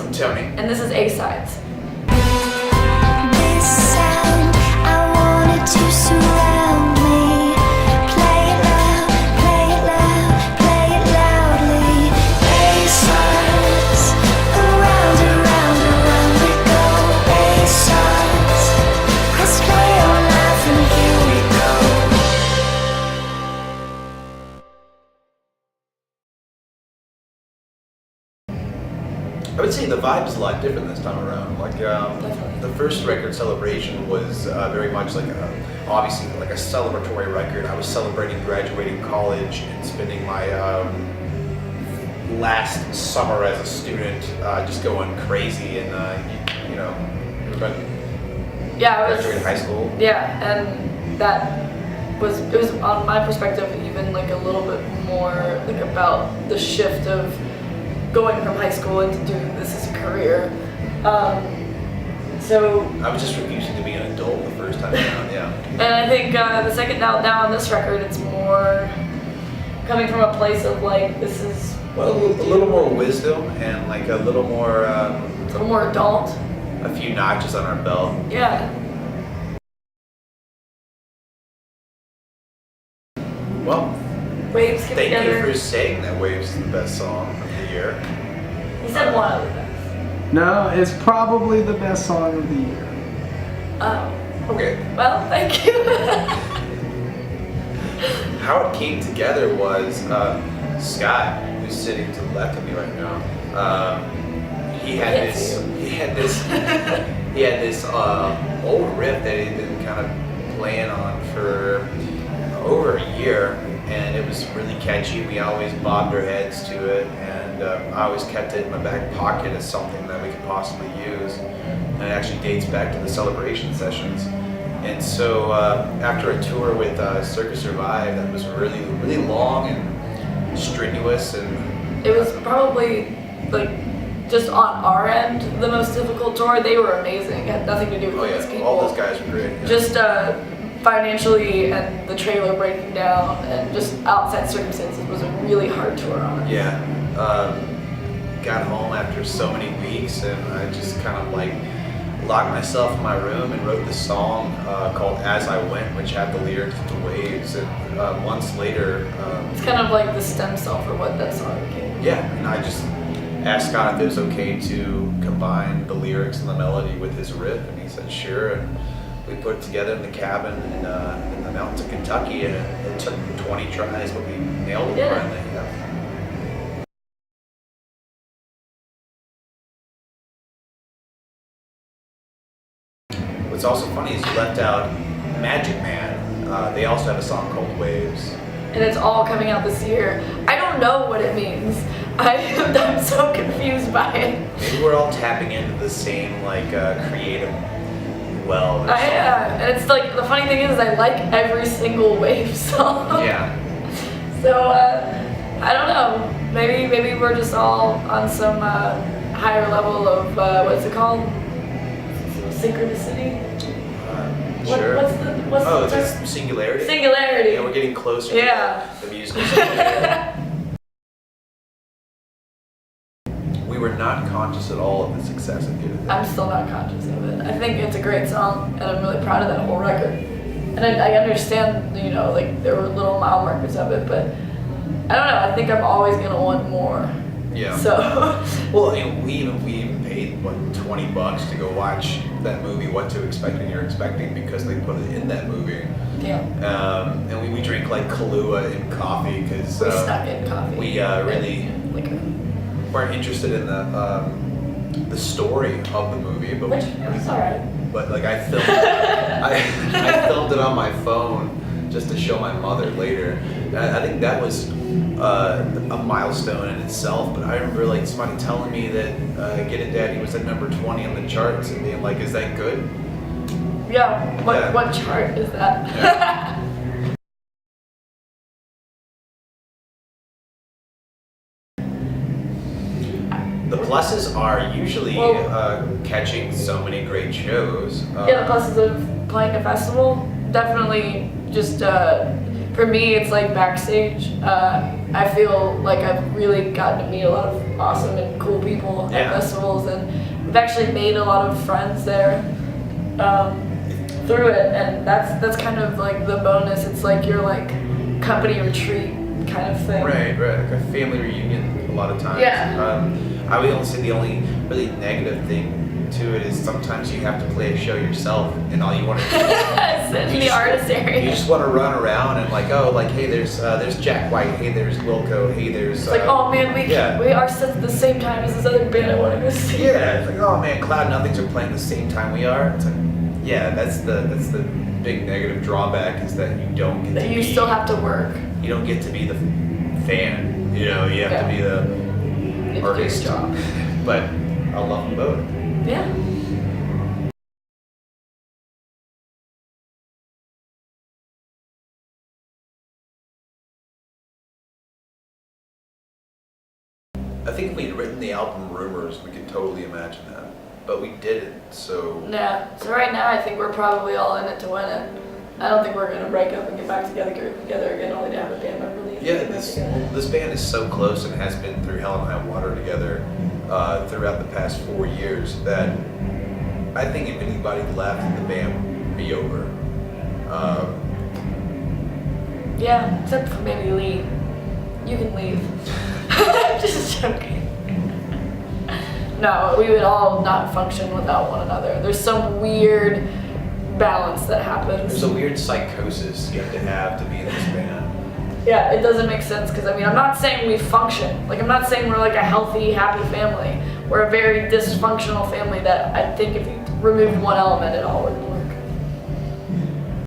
from Tony. And this is A-Sides. This sound, I want it to surround me. Play it loud, play it loud, play it loudly. A-sides, around, around, around we go. A-sides, press play on life and here we go. I would say the vibe is a lot different this time around. Like the first record, Celebration, was very much like obviously like a celebratory record. I was celebrating graduating college and spending my last summer as a student just going crazy and you know, everybody graduated high school. Yeah, and it was on my perspective even like a little bit more like about the shift of going from high school into doing this as a career. So I was just refusing to be an adult the first time around, yeah. And I think the second now on this record, it's more coming from a place of like this is Well, a little more wisdom and like a little more adult. a few notches on our belt. Yeah. Well, Waves get thank together. you for saying that Waves is the best song of the year. He said one of the best. No, it's probably the best song of the year. Oh. Okay. Well, thank you. How it came together was Scott, who's sitting to the left of me right now. He had this old riff that he'd been kind of playing on for over a year, and it was really catchy. We always bobbed our heads to it, and I always kept it in my back pocket as something that we could possibly use. And it actually dates back to the Celebration sessions. And so after a tour with Circus Survive that was really, really long and strenuous, and It was probably like just on our end the most difficult tour. They were amazing. It had nothing to do with oh these yeah, people. all those guys were great. Yeah. Just financially and the trailer breaking down and just outside circumstances was a really hard tour on us. Yeah, got home after so many weeks, and I just kind of like locked myself in my room and wrote this song called As I Went, which had the lyrics to Waves, and months later It's kind of like the stem cell for what that song became. yeah, and I just asked Scott if it was okay to combine the lyrics and the melody with his riff, and he said sure, and we put it together in the cabin in the mountains of Kentucky, and it took 20 tries, but we nailed it Yeah. finally. Yeah. What's also funny is you left out Magic Man. They also have a song called Waves. And it's all coming out this year. I don't know what it means. I'm so confused by it. Maybe we're all tapping into the same like creative well. or something. And it's like the funny thing is I like every single Wave song. Yeah. So I don't know. Maybe we're just all on some higher level of what's it called? Synchronicity. Sure. What's Oh, the term? it's singularity. Singularity. Yeah, we're getting closer Yeah. to the musical singularity. We were not conscious at all of the success of Get It. I'm still not conscious of it. I think it's a great song, and I'm really proud of that whole record. And I understand, you know, like there were little mile markers of it, but I don't know. I think I'm always gonna want more. Yeah. So. Well, I mean, we even paid what $20 to go watch that movie, What to Expect When You're Expecting, because they put it in that movie. Yeah. And we drink like Kahlua and coffee because We snuck in coffee. we really Liquor. weren't interested in the story of the movie, but Which it was alright. But like I filmed, I filmed it on my phone just to show my mother later. I think that was a milestone in itself. But I remember like somebody telling me that Get It Daddy was at number 20 on the charts and being like, "Is that good?" Yeah. Yeah. What chart is that? Yeah. The pluses are usually catching so many great shows. Yeah, the pluses of playing a festival. Definitely just, for me, it's like backstage. I feel like I've really gotten to meet a lot of awesome and cool people Yeah. at festivals, and we've actually made a lot of friends there through it, and that's kind of like the bonus. It's like your like company retreat kind of thing. Right, like a family reunion a lot of times. Yeah. I would only say the only really negative thing to it is sometimes you have to play a show yourself, and all you want to do is Sit in you the just- artist area. You just want to run around and like, oh, like, hey, there's Jack White, hey, there's Wilco, hey, there's. It's like, oh man, we are set at the same time as this other band I want to go see. Yeah, it's like, oh man, Cloud Nothings are playing the same time we are. It's like, yeah, that's the big negative drawback is that you don't get That to you be, still have to work. you don't get to be the fan. You know, you have to be the You have to do your artist. job. But I love them both. Yeah. I think if we had written the album Rumors, we could totally imagine that. But we didn't, so. Yeah. So right now, I think we're probably all in it to win it. I don't think we're gonna break up and get back together again, only to have a band member leave. Yeah, and get back together. this band is so close and has been through hell and high water together throughout the past 4 years that I think if anybody left, the band would be over. Yeah, except for maybe Lee. You can leave. Just joking. No, we would all not function without one another. There's some weird balance that happens. There's a weird psychosis you have to be in this band. Yeah, it doesn't make sense because I mean, I'm not saying we function. Like, I'm not saying we're like a healthy, happy family. We're a very dysfunctional family that I think if you removed one element, it all would